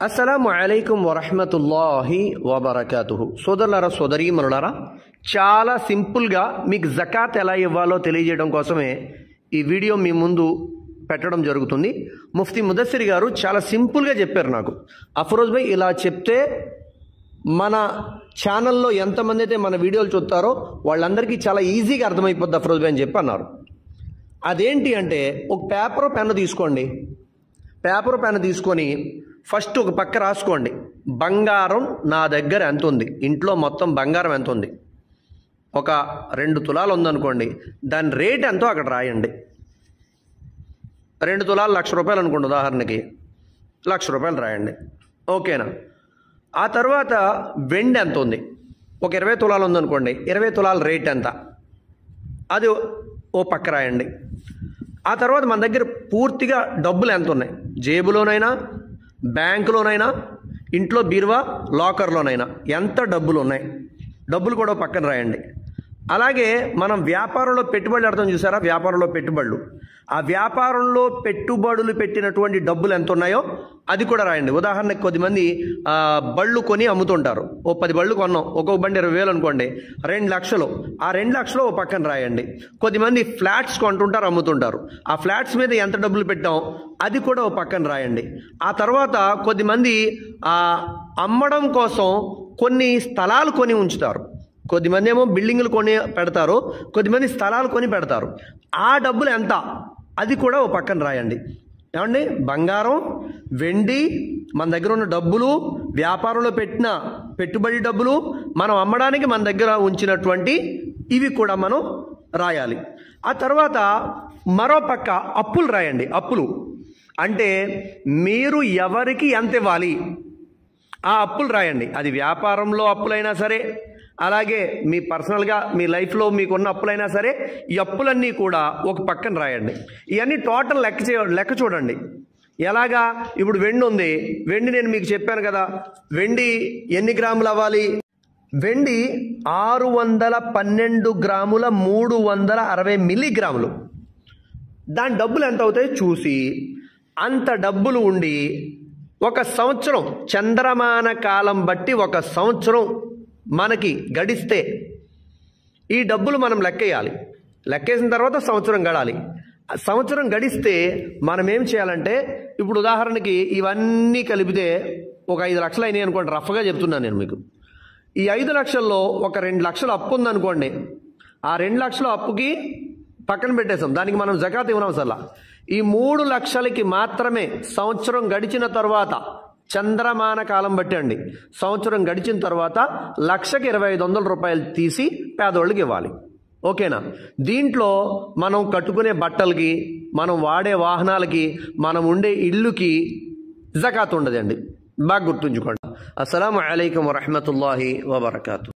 అస్సలాము అలైకుం వరహ్మతుల్లాహి వబరకాతుహు. సోదరులారా, సోదరీమణులారా, చాలా సింపుల్గా మీకు జకాత్ ఎలా ఇవ్వాలో తెలియజేయడం కోసమే ఈ వీడియో మీ ముందు పెట్టడం జరుగుతుంది. ముఫ్తీ ముదస్సిర్ గారు చాలా సింపుల్గా చెప్పారు నాకు. అఫరోజ్ భాయ్, ఇలా చెప్తే మన ఛానల్లో ఎంతమంది అయితే మన వీడియోలు చూస్తారో వాళ్ళందరికీ చాలా ఈజీగా అర్థమైపోద్ది అఫరోజ్ భాయ్ అని చెప్పి అన్నారు. అదేంటి అంటే, ఒక పేపర్ పెన్ను తీసుకోండి. పేపర్ పెన్ను తీసుకొని ఫస్ట్ ఒక పక్క రాసుకోండి, బంగారం నా దగ్గర ఎంత ఉంది, ఇంట్లో మొత్తం బంగారం ఎంత ఉంది. ఒక 2 తులాలు ఉందనుకోండి, దాని రేట్ ఎంతో అక్కడ రాయండి. 2 తులాలు ₹1,00,000 అనుకోండి, ఉదాహరణకి ₹1,00,000 రాయండి. ఓకేనా? ఆ తర్వాత వెండి ఎంత ఉంది, ఒక 20 తులాలు ఉందనుకోండి, 20 తులాల రేట్ ఎంత, అది ఓ పక్క రాయండి. ఆ తర్వాత మన దగ్గర పూర్తిగా డబ్బులు ఎంత ఉన్నాయి, జేబులోనైనా బ్యాంకులోనైనా ఇంట్లో బీరువా లాకర్లోనైనా ఎంత డబ్బులు ఉన్నాయి, డబ్బులు కూడా పక్కన రాయండి. అలాగే మనం వ్యాపారంలో పెట్టుబడులు అర్థం చూసారా, వ్యాపారంలో పెట్టుబడులు, ఆ వ్యాపారంలో పెట్టుబడులు పెట్టినటువంటి డబ్బులు ఎంత ఉన్నాయో అది కూడా రాయండి. ఉదాహరణకు కొద్దిమంది బళ్ళు కొని అమ్ముతుంటారు. ఓ 10 బళ్ళు కొన్నాం, ఒక్కొక్క బండి 20,000 అనుకోండి, 2 లక్షలు. ఆ 2 లక్షలు ఓ పక్కన రాయండి. కొద్దిమంది ఫ్లాట్స్ కొంటుంటారు, అమ్ముతుంటారు. ఆ ఫ్లాట్స్ మీద ఎంత డబ్బులు పెట్టాం అది కూడా ఓ పక్కన రాయండి. ఆ తర్వాత కొద్దిమంది అమ్మడం కోసం కొన్ని స్థలాలు కొని ఉంచుతారు. కొద్దిమంది ఏమో బిల్డింగులు కొని పెడతారు, కొద్దిమంది స్థలాలు కొని పెడతారు. ఆ డబ్బులు ఎంత అది కూడా ఓ పక్కన రాయండి. ఏమండి, బంగారం, వెండి, మన దగ్గర ఉన్న డబ్బులు, వ్యాపారంలో పెట్టిన పెట్టుబడి డబ్బులు, మనం అమ్మడానికి మన దగ్గర ఉంచినటువంటి ఇవి కూడా మనం రాయాలి. ఆ తర్వాత మరో పక్క అప్పులు రాయండి. అప్పులు అంటే మీరు ఎవరికి ఎంత ఇవ్వాలి ఆ అప్పులు రాయండి. అది వ్యాపారంలో అప్పులైనా సరే, అలాగే మీ పర్సనల్గా మీ లైఫ్లో మీకున్న అప్పులైనా సరే, ఈ అప్పులన్నీ కూడా ఒక పక్కన రాయండి. ఇవన్నీ టోటల్ లెక్క చూడండి. ఎలాగా? ఇప్పుడు వెండి ఉంది, వెండి నేను మీకు చెప్పాను కదా, వెండి ఎన్ని గ్రాములు అవ్వాలి? వెండి 612 గ్రాముల 360 మిల్లీగ్రాములు. దాని డబ్బులు ఎంత అవుతాయో చూసి, అంత డబ్బులు ఉండి ఒక సంవత్సరం చంద్రమాన కాలం బట్టి ఒక సంవత్సరం మనకి గడిస్తే ఈ డబ్బులు మనం లెక్కేయాలి. లెక్కేసిన తర్వాత సంవత్సరం గడాలి. సంవత్సరం గడిస్తే మనం ఏం చేయాలంటే, ఇప్పుడు ఉదాహరణకి ఇవన్నీ కలిపితే ఒక 5 లక్షలు అయినాయి అనుకోండి, రఫ్గా చెప్తున్నాను నేను మీకు. ఈ 5 లక్షల్లో ఒక 2 లక్షలు అప్పు ఉందనుకోండి, ఆ 2 లక్షల అప్పుకి పక్కన పెట్టేసాం, దానికి మనం జకాత్ ఇవ్వనవసరం. ఈ 3 లక్షలకి మాత్రమే సంవత్సరం గడిచిన తర్వాత, చంద్రమాన కాలం బట్టి అండి, సంవత్సరం గడిచిన తర్వాత ₹1,25,00 తీసి పేదోళ్ళకి ఇవ్వాలి. ఓకేనా? దీంట్లో మనం కట్టుకునే బట్టలకి, మనం వాడే వాహనాలకి, మనం ఉండే ఇల్లుకి జకాత్ ఉండదండి. బాగా గుర్తుంచుకోండి. అస్సలాము అలైకుం వరహ్మతుల్లాహి వబరకాతుహు.